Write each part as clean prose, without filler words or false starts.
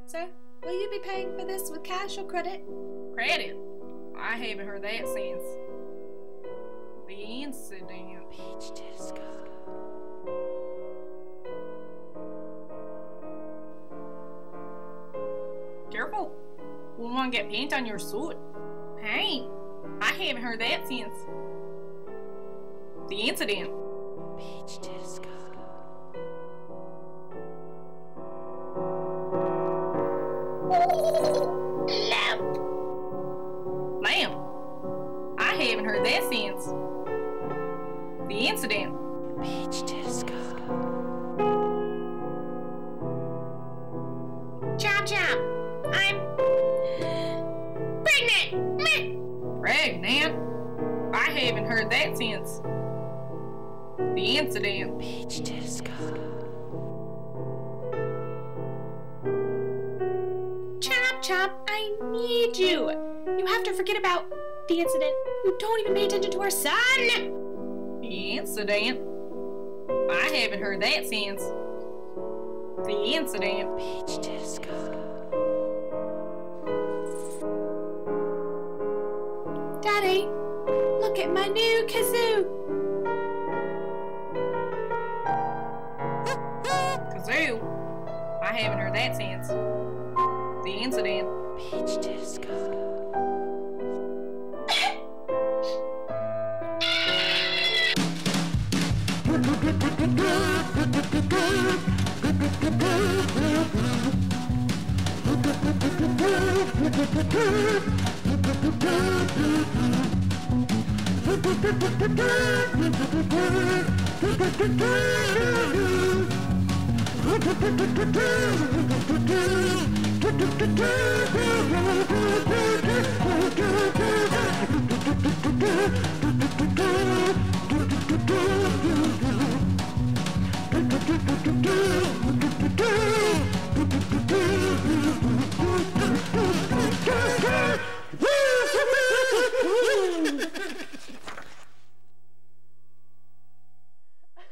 Sir, will you be paying for this with cash or credit? Credit? I haven't heard that since the incident. Peach Disco. Careful. We won't get paint on your suit. Paint? I haven't heard that since the incident. Peach Disco. Lamp? I haven't heard that since the incident. Peach Disco. Chomp chomp! I'm pregnant! Meh. Pregnant? I haven't heard that since the incident. Peach Disco. Chomp chomp, I need you! You have to forget about the incident. You don't even pay attention to our son! The incident? I haven't heard that since the incident. Peach Disco. Daddy, look at my new Kazoo! Kazoo? I haven't heard that since the incident. Peach Disco.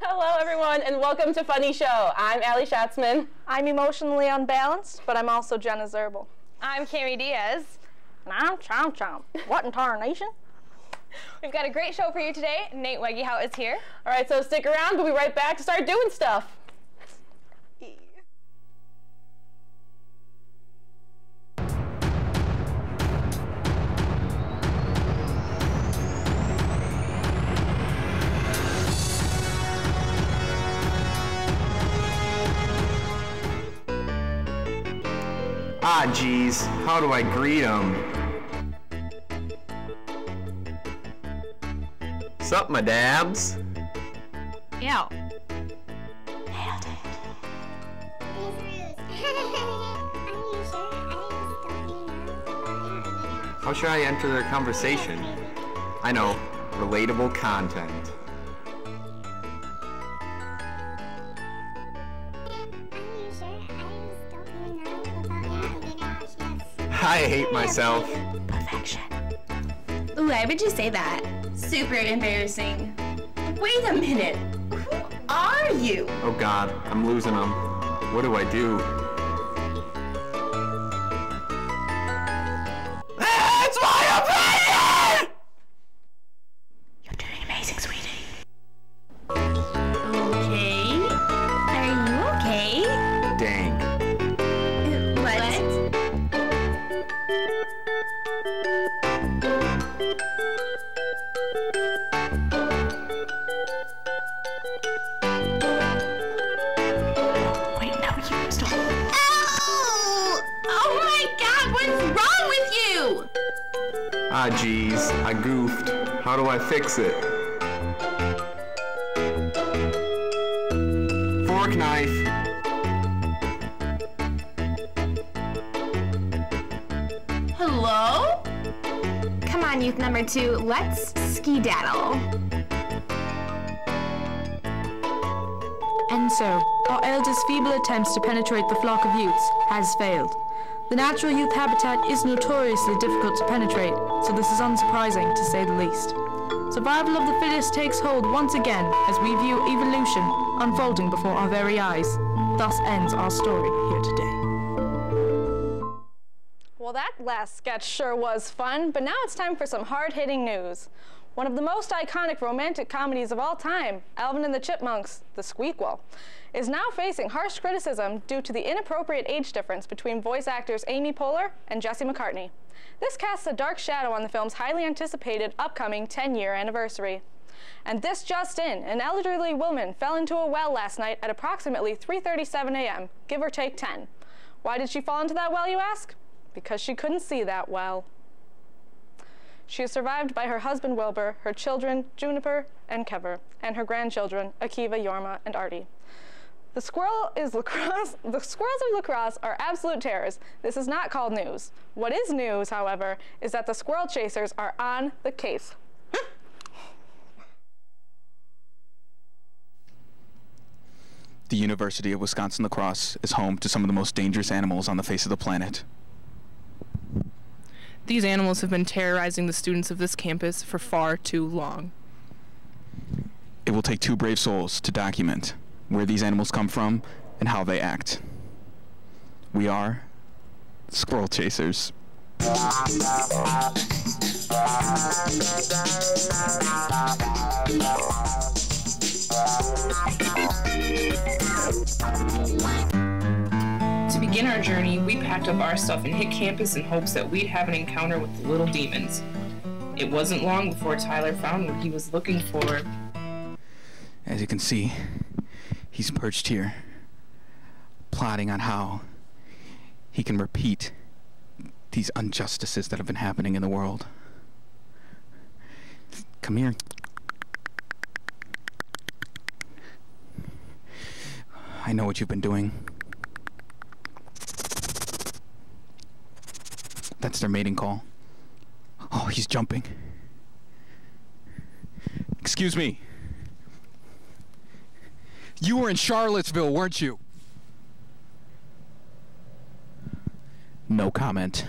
Hello everyone and welcome to Funny Show. I'm Allie Schatzman. I'm emotionally unbalanced, but I'm also Jenna Zerbel. I'm Carrie Diaz. And I'm Chomp Chomp. What in tarnation? We've got a great show for you today. Nate Weggyhout is here. All right, so stick around. We'll be right back to start doing stuff. Ah, geez, how do I greet him? Sup, my dabs? Ew. Nailed it. How should I enter their conversation? I know, relatable content. I hate myself. Perfection. Why would you say that? Super embarrassing. Wait a minute. Who are you? Oh God, I'm losing them. What do I do? That's my opinion! You're doing amazing, sweetie. Okay. Are you okay? Dang. What? Wait, no, you stop. Oh! Oh my God, what's wrong with you? Ah, geez, I goofed. How do I fix it? Fork knife. Hello? Come on, youth number 2, let's skedaddle. And so, our elders' feeble attempts to penetrate the flock of youths has failed. The natural youth habitat is notoriously difficult to penetrate, so this is unsurprising to say the least. Survival of the fittest takes hold once again as we view evolution unfolding before our very eyes. Thus ends our story here today. that last sketch sure was fun, but now it's time for some hard-hitting news. One of the most iconic romantic comedies of all time, Alvin and the Chipmunks, The Squeakquel, is now facing harsh criticism due to the inappropriate age difference between voice actors Amy Poehler and Jesse McCartney. This casts a dark shadow on the film's highly anticipated upcoming 10-year anniversary. And this just in, an elderly woman fell into a well last night at approximately 3:37 a.m., give or take 10. Why did she fall into that well, you ask? Because she couldn't see that well. She is survived by her husband Wilbur, her children Juniper and Kever, and her grandchildren Akiva, Yorma, and Artie. The squirrels of La Crosse are absolute terrors. This is not called news. What is news, however, is that the Squirrel Chasers are on the case. The University of Wisconsin-La Crosse is home to some of the most dangerous animals on the face of the planet. These animals have been terrorizing the students of this campus for far too long. It will take two brave souls to document where these animals come from and how they act. We are Squirrel Chasers. To begin our journey, we packed up our stuff and hit campus in hopes that we'd have an encounter with the little demons. It wasn't long before Tyler found what he was looking for. As you can see, he's perched here, plotting on how he can repeat these injustices that have been happening in the world. Come here. I know what you've been doing. That's their mating call. Oh, he's jumping. Excuse me. You were in Charlottesville, weren't you? No comment.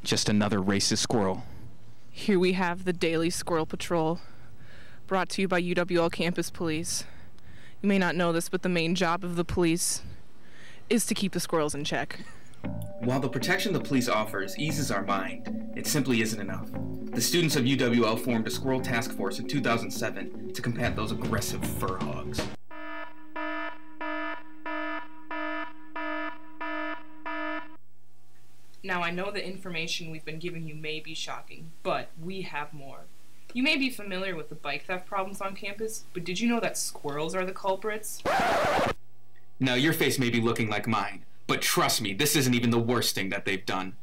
Just another racist squirrel. Here we have the Daily Squirrel Patrol, brought to you by UWL Campus Police. You may not know this, but the main job of the police is to keep the squirrels in check. While the protection the police offers eases our mind, it simply isn't enough. The students of UWL formed a squirrel task force in 2007 to combat those aggressive fur hogs. Now, I know the information we've been giving you may be shocking, but we have more. You may be familiar with the bike theft problems on campus, but did you know that squirrels are the culprits? Now, your face may be looking like mine, but trust me, this isn't even the worst thing that they've done.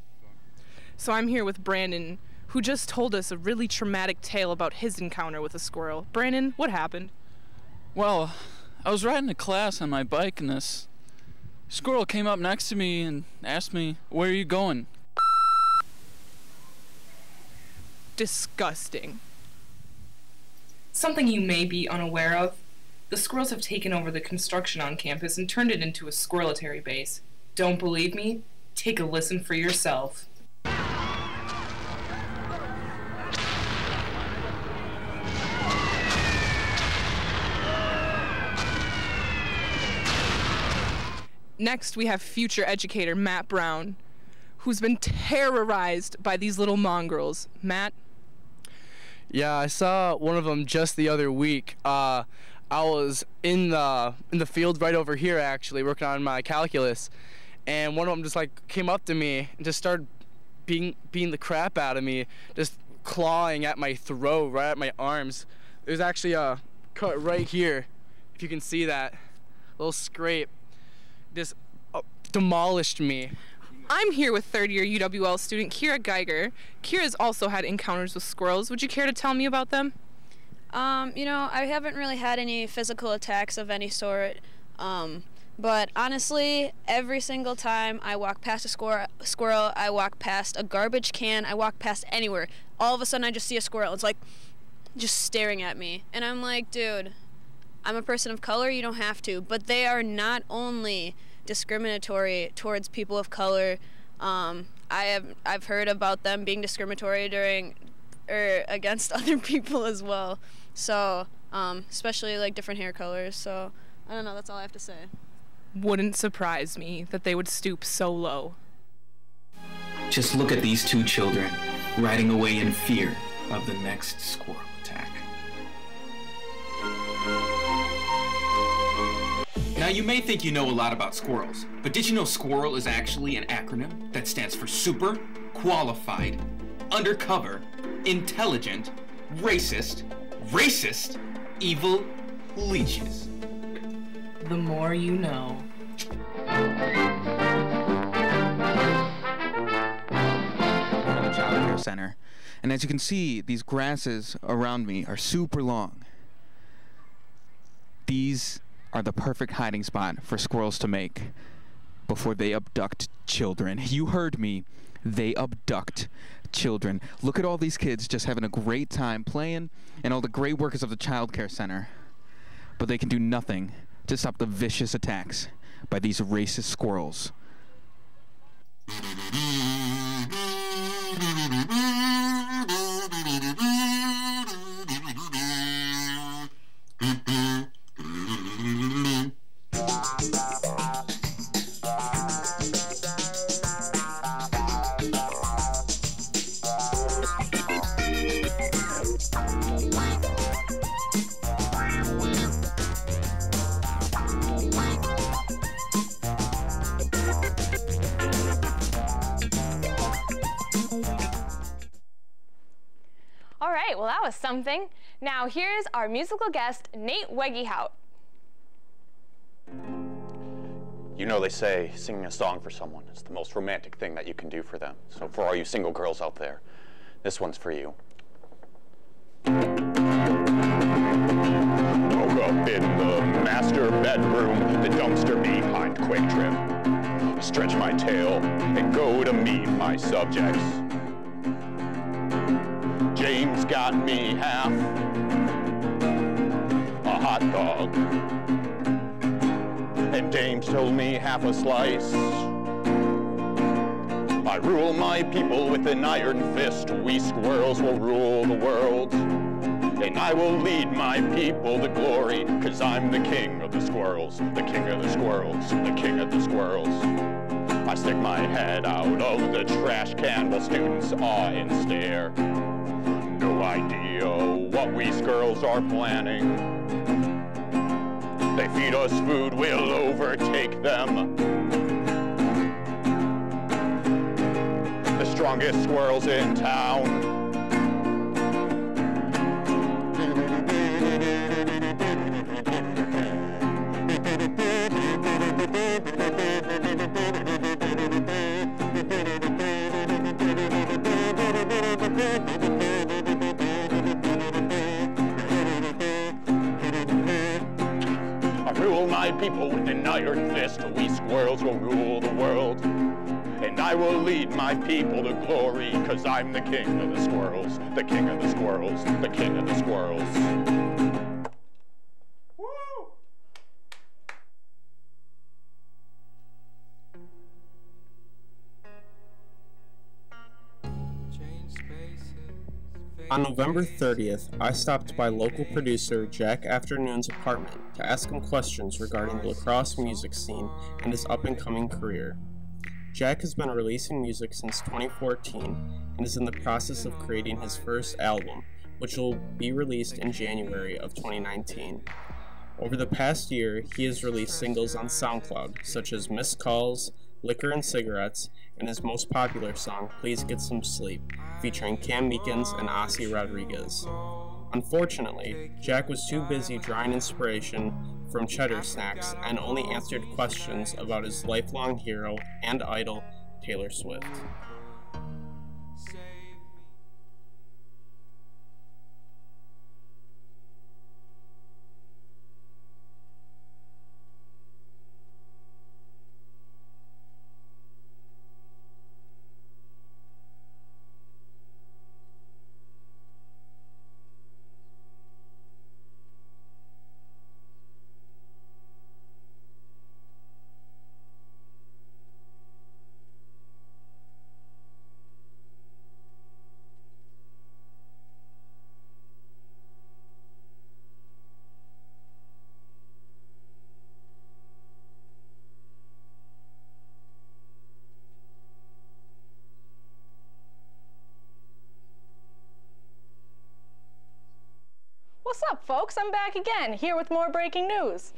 So I'm here with Brandon, who just told us a really traumatic tale about his encounter with a squirrel. Brandon, what happened? Well, I was riding to class on my bike and this squirrel came up next to me and asked me, "Where are you going?" Disgusting. Something you may be unaware of, the squirrels have taken over the construction on campus and turned it into a squirrelitary base. Don't believe me? Take a listen for yourself. Next, we have future educator Matt Brown, who's been terrorized by these little mongrels. Matt? Yeah, I saw one of them just the other week. I was in the field right over here, actually, working on my calculus, and one of them just like came up to me and just started beating the crap out of me, just clawing at my throat, right at my arms. There's actually a cut right here, if you can see that little scrape. Just demolished me. I'm here with third-year UWL student Kira Geiger. Kira's also had encounters with squirrels. Would you care to tell me about them? You know, I haven't really had any physical attacks of any sort, but honestly, every single time I walk past a squirrel, I walk past a garbage can, I walk past anywhere, all of a sudden I just see a squirrel. It's like, just staring at me. And I'm like, dude, I'm a person of color, you don't have to. But they are not only discriminatory towards people of color. I've heard about them being discriminatory against other people as well. So, especially like different hair colors. So, I don't know, that's all I have to say. Wouldn't surprise me that they would stoop so low. Just look at these two children, riding away in fear of the next squirrel attack. Now you may think you know a lot about squirrels, but did you know squirrel is actually an acronym that stands for super, qualified, undercover, intelligent, racist, evil leeches. The more you know. The child care center, and as you can see, these grasses around me are super long. These are the perfect hiding spot for squirrels to make before they abduct children. You heard me. They abduct children. Look at all these kids just having a great time playing, and all the great workers of the child care center. But they can do nothing to stop the vicious attacks by these racist squirrels. All right, well that was something. Now here's our musical guest, Nate Weggyhout. You know they say singing a song for someone is the most romantic thing that you can do for them. So for all you single girls out there, this one's for you. Woke up in the master bedroom, the dumpster behind Quick Trip. Stretch my tail and go to meet my subjects. James got me half a hot dog, and James told me half a slice. I rule my people with an iron fist. We squirrels will rule the world, and I will lead my people to glory, 'cause I'm the king of the squirrels, the king of the squirrels, the king of the squirrels. I stick my head out of the trash can while students awe and stare. No idea what we squirrels are planning. They feed us food, we'll overtake them. The strongest squirrels in town. My people with an iron fist, we squirrels will rule the world, and I will lead my people to glory, 'cause I'm the king of the squirrels, the king of the squirrels, the king of the squirrels. On November 30th, I stopped by local producer Jack Afternoon's apartment to ask him questions regarding the lacrosse music scene and his up-and-coming career. Jack has been releasing music since 2014 and is in the process of creating his first album, which will be released in January of 2019. Over the past year, he has released singles on SoundCloud, such as Missed Calls, Liquor and Cigarettes, and his most popular song, Please Get Some Sleep, featuring Cam Meekins and Ossie Rodriguez. Unfortunately, Jack was too busy drawing inspiration from cheddar snacks and only answered questions about his lifelong hero and idol, Taylor Swift. What's up, folks? I'm back again, here with more breaking news.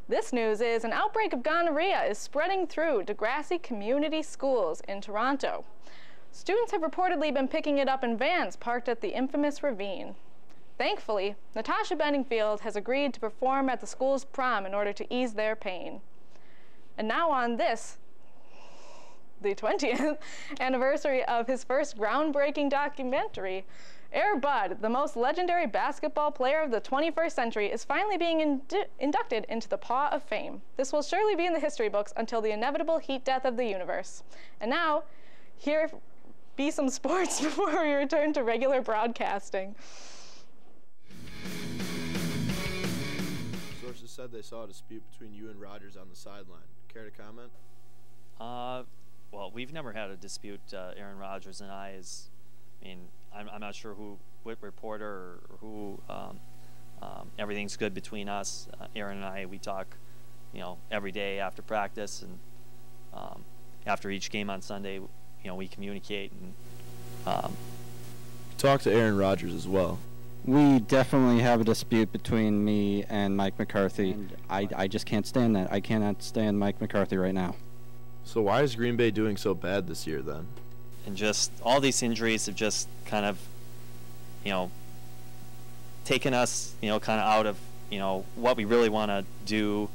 This news is an outbreak of gonorrhea is spreading through Degrassi Community Schools in Toronto. Students have reportedly been picking it up in vans parked at the infamous ravine. Thankfully, Natasha Benningfield has agreed to perform at the school's prom in order to ease their pain. And now on this, the 20th anniversary of his first groundbreaking documentary, Air Bud, the most legendary basketball player of the 21st century, is finally being inducted into the Paw of Fame. This will surely be in the history books until the inevitable heat death of the universe. And now, here be some sports before we return to regular broadcasting. Sources said they saw a dispute between you and Rogers on the sideline. Care to comment? Well, we've never had a dispute, Aaron Rodgers and I. I'm not sure what reporter or who. Everything's good between us. Aaron and I, we talk, every day after practice, and after each game on Sunday, we communicate. And talk to Aaron Rodgers as well. We definitely have a dispute between me and Mike McCarthy. And I just can't stand that. I cannot stand Mike McCarthy right now. So why is Green Bay doing so bad this year then? And just all these injuries have just kind of, taken us, kind of out of, what we really want to do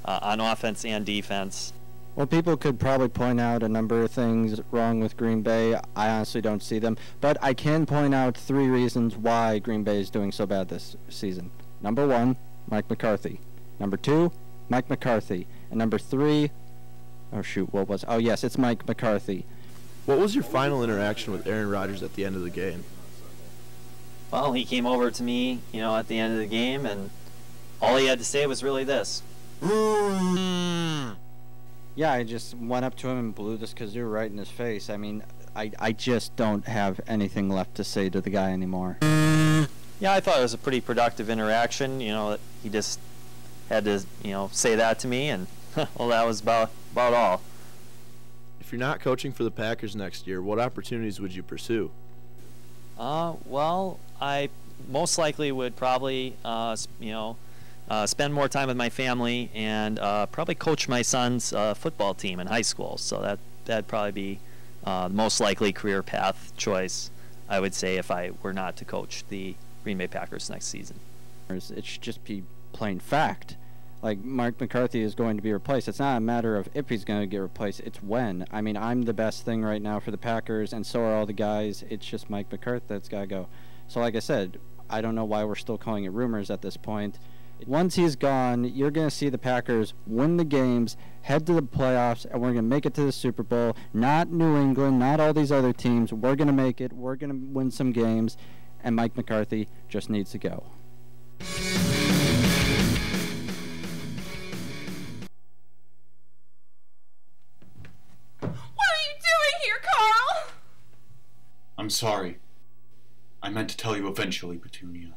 on offense and defense. Well, people could probably point out a number of things wrong with Green Bay. I honestly don't see them. But I can point out 3 reasons why Green Bay is doing so bad this season. Number 1, Mike McCarthy. Number 2, Mike McCarthy. And number 3, yes, it's Mike McCarthy. What was your final interaction with Aaron Rodgers at the end of the game? Well, he came over to me, at the end of the game, and all he had to say was really this. Yeah, I just went up to him and blew this kazoo right in his face. I just don't have anything left to say to the guy anymore. Yeah, I thought it was a pretty productive interaction. That he just had to, say that to me, and well, that was about all. If you're not coaching for the Packers next year, what opportunities would you pursue? Well, I most likely would probably, spend more time with my family and probably coach my son's football team in high school. So that'd probably be the most likely career path choice, I would say, if I were not to coach the Green Bay Packers next season. It should just be plain fact. Like, Mark McCarthy is going to be replaced. It's not a matter of if he's going to get replaced, it's when. I'm the best thing right now for the Packers, and so are all the guys. It's just Mike McCarthy that's got to go. So like I said, I don't know why we're still calling it rumors at this point. Once he's gone, you're going to see the Packers win the games, head to the playoffs, and we're going to make it to the Super Bowl. Not New England, not all these other teams. We're going to make it. We're going to win some games, and Mike McCarthy just needs to go. I'm sorry. I meant to tell you eventually, Petunia.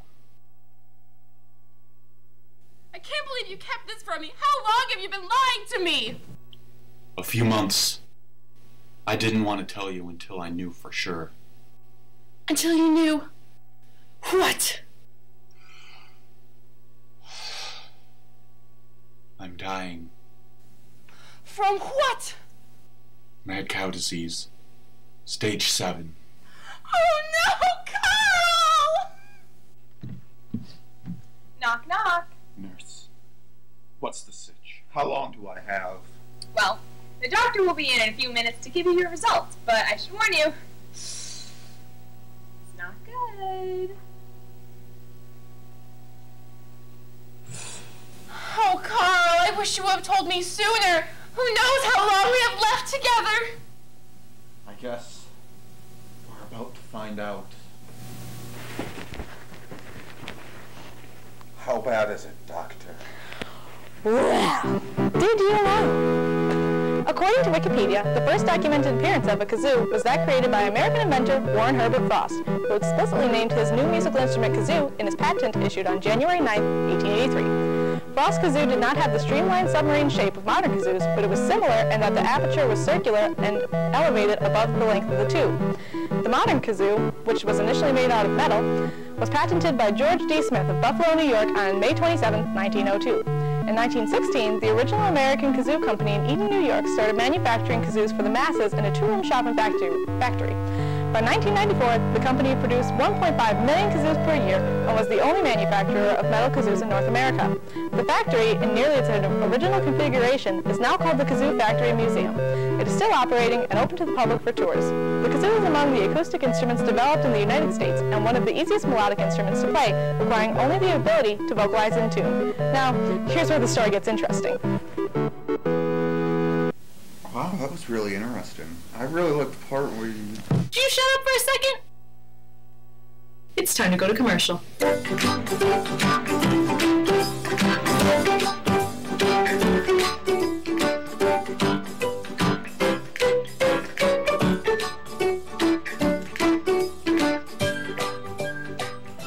I can't believe you kept this from me. How long have you been lying to me? A few months. I didn't want to tell you until I knew for sure. Until you knew what? I'm dying. From what? Mad cow disease. Stage 7. Oh no, Carl! Knock, knock. Nurse, what's the sitch? How long do I have? Well, the doctor will be in a few minutes to give you your results, but I should warn you, it's not good. Oh, Carl, I wish you would have told me sooner. Who knows how long we have left together? I guess we're about to find out. How bad is it, Doctor? Well, did you know? According to Wikipedia, the first documented appearance of a kazoo was that created by American inventor Warren Herbert Frost, who explicitly named his new musical instrument kazoo in his patent issued on January 9, 1883. Frost's kazoo did not have the streamlined submarine shape of modern kazoos, but it was similar in that the aperture was circular and elevated above the length of the tube. The modern kazoo, which was initially made out of metal, was patented by George D. Smith of Buffalo, New York on May 27, 1902. In 1916, the original American kazoo company in Eden, New York started manufacturing kazoos for the masses in a two-room shop and factory. By 1994, the company produced 1.5 million kazoos per year and was the only manufacturer of metal kazoos in North America. The factory, in nearly its original configuration, is now called the Kazoo Factory Museum. It is still operating and open to the public for tours. The kazoo is among the acoustic instruments developed in the United States and one of the easiest melodic instruments to play, requiring only the ability to vocalize in tune. Now, here's where the story gets interesting. Wow, that was really interesting. I really liked the part where you... Would you shut up for a second? It's time to go to commercial.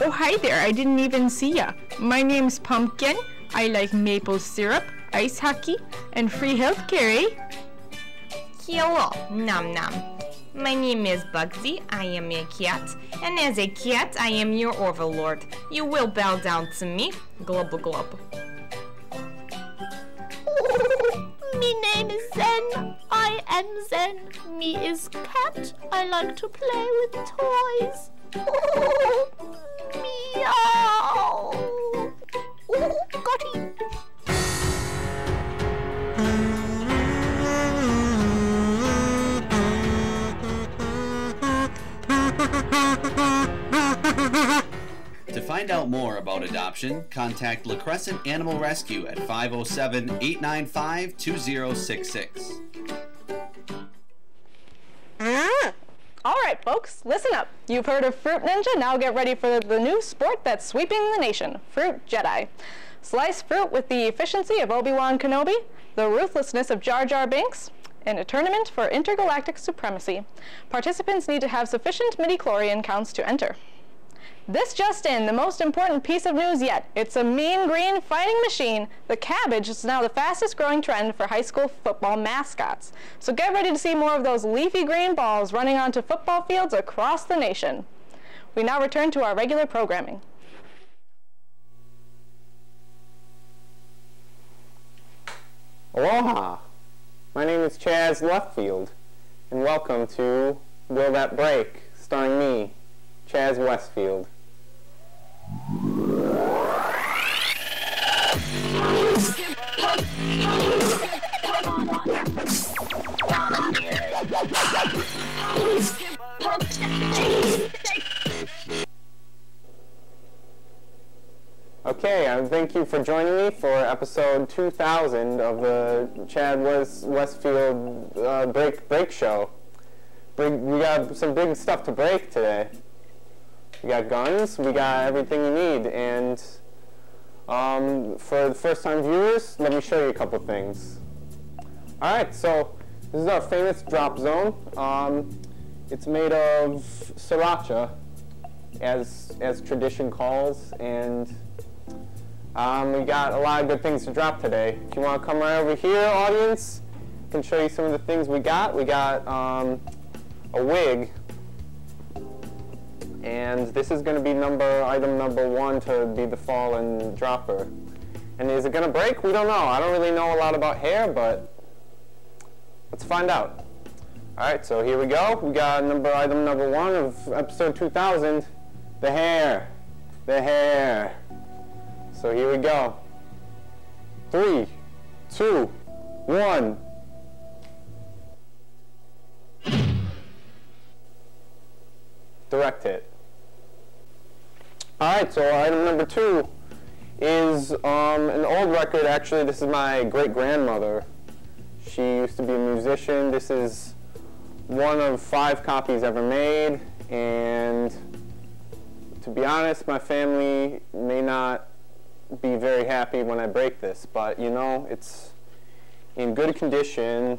Oh, hi there. I didn't even see ya. My name's Pumpkin. I like maple syrup, ice hockey, and free healthcare, eh? Hello, Nom Nom. My name is Bugsy. I am a cat, and as a cat, I am your overlord. You will bow down to me. Glub glub. Me name is Zen. I am Zen. Me is cat. I like to play with toys. Meow. Got him. To find out more about adoption, contact La Crescent Animal Rescue at 507-895-2066. All right, folks, listen up. You've heard of Fruit Ninja, now get ready for the new sport that's sweeping the nation, Fruit Jedi. Slice fruit with the efficiency of Obi-Wan Kenobi, the ruthlessness of Jar Jar Binks, in a tournament for intergalactic supremacy. Participants need to have sufficient midichlorian counts to enter. This just in, the most important piece of news yet. It's a mean green fighting machine. The cabbage is now the fastest growing trend for high school football mascots. So get ready to see more of those leafy green balls running onto football fields across the nation. We now return to our regular programming. Aloha! My name is Chaz Leftfield, and welcome to Will That Break, starring me, Chaz Westfield. Okay, thank you for joining me for episode 2000 of the Chad Westfield Break Show. We got some big stuff to break today. We got guns, we got everything you need, and for the first-time viewers, let me show you a couple things. Alright, so this is our famous drop zone. It's made of sriracha, as tradition calls, and we got a lot of good things to drop today. If you want to come right over here, audience, I can show you some of the things we got. We got a wig, and this is going to be item number 1 to be the fallen dropper. And is it going to break? We don't know. I don't really know a lot about hair, but let's find out. Alright, so here we go. We got item number 1 of episode 2000, the hair. The hair. So here we go. 3, 2, 1. Direct hit. Alright, so item number 2 is an old record. Actually, this is my great-grandmother. She used to be a musician. This is one of 5 copies ever made, and to be honest, my family may not be very happy when I break this, but you know, it's in good condition,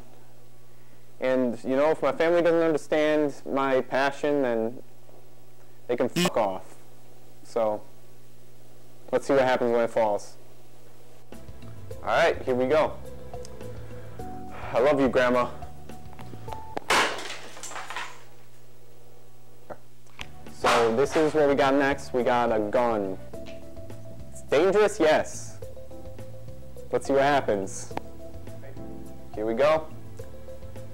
and you know, if my family doesn't understand my passion, then they can fuck off. So let's see what happens when it falls. Alright, here we go. I love you, Grandma. this is what we got next. We got a gun. It's dangerous, yes. Let's see what happens. Here we go.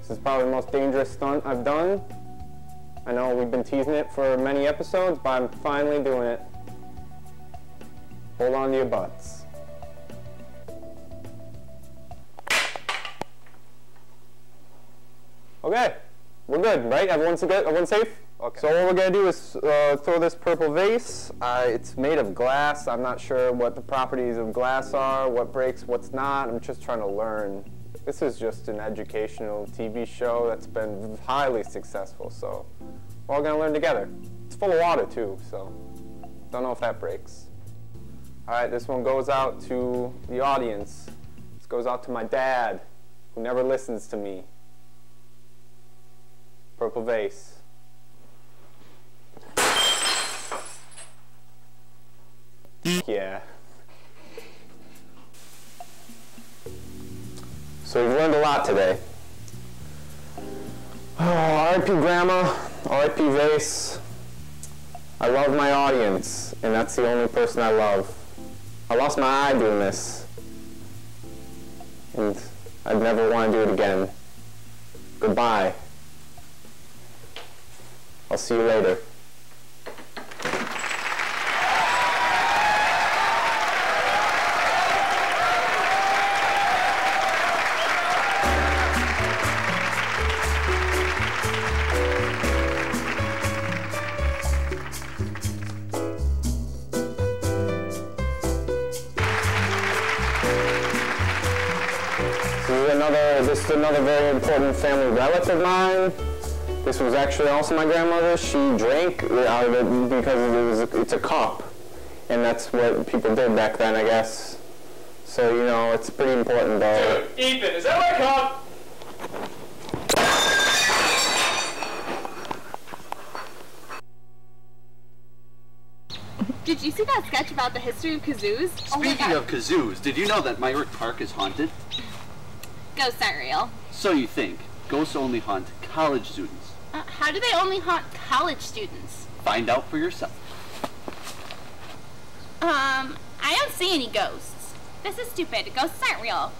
This is probably the most dangerous stunt I've done. I know we've been teasing it for many episodes, but I'm finally doing it. Hold on to your butts. Okay, we're good, right? Everyone's good? Everyone's safe? Okay. So what we're gonna do is throw this purple vase. It's made of glass. I'm not sure what the properties of glass are, what breaks, what's not. I'm just trying to learn. This is just an educational TV show that's been highly successful, so we're all gonna learn together. It's full of water too, so don't know if that breaks. All right, this one goes out to the audience. This goes out to my dad, who never listens to me. Purple vase. Yeah. So we've learned a lot today. Oh, R.I.P. Grandma, R.I.P. Vase. I love my audience, and that's the only person I love. I lost my eye doing this, and I'd never want to do it again. Goodbye. I'll see you later. This is another very important family relic of mine. This was actually also my grandmother. She drank out of it because it's a cup, and that's what people did back then, I guess. So, you know, it's pretty important, though. Dude, Ethan, is that my cup? Did you see that sketch about the history of kazoos? Speaking of kazoos, did you know that Myrick Park is haunted? Ghosts aren't real. So you think. Ghosts only haunt college students. How do they only haunt college students? Find out for yourself. I don't see any ghosts. This is stupid. Ghosts aren't real.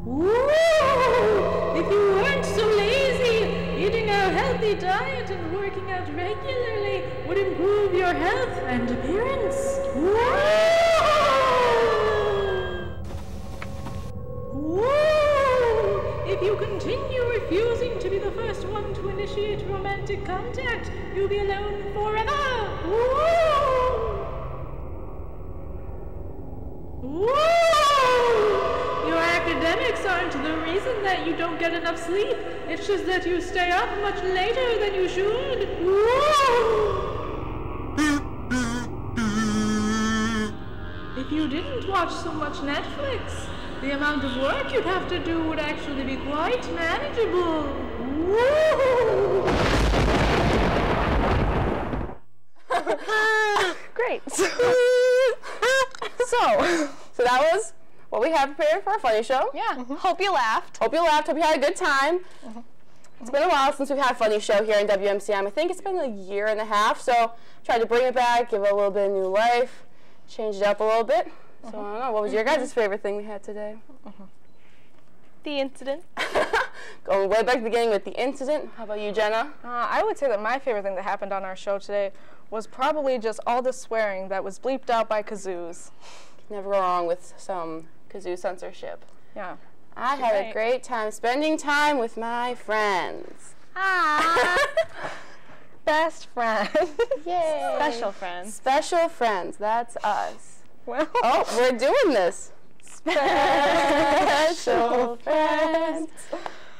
Woo! If you weren't so lazy, eating a healthy diet and working out regularly would improve your health and appearance. Woo! Woo! If you continue refusing to be the first one to initiate romantic contact, you'll be alone forever. Woo! Woo! Your academics aren't the reason that you don't get enough sleep. It's just that you stay up much later than you should. Woo! If you didn't watch so much Netflix, the amount of work you'd have to do would actually be quite manageable. Woo! Great. So that was what we have prepared for our funny show. Yeah. Hope you laughed. Hope you laughed. Hope you had a good time. It's been a while since we've had a funny show here in WMCM. I think it's been a year and a half, so tried to bring it back, give it a little bit of new life, change it up a little bit. So I don't know, what was your guys' favorite thing we had today? The incident. Going way back to the beginning with the incident. How about you, Jenna? I would say that my favorite thing that happened on our show today was probably just all the swearing that was bleeped out by kazoos. Never go wrong with some kazoo censorship. Yeah. I had a great time spending time with my friends. Best friend. Yay. Special friends. Special friends. That's us. Well. Oh, we're doing this. Special friends.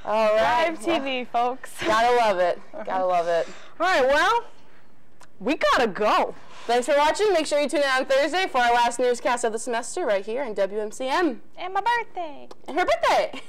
All right. Live TV, folks. Gotta love it. Gotta love it. All right, well, we gotta go. Thanks for watching. Make sure you tune in on Thursday for our last newscast of the semester right here in WMCM. And my birthday. And her birthday.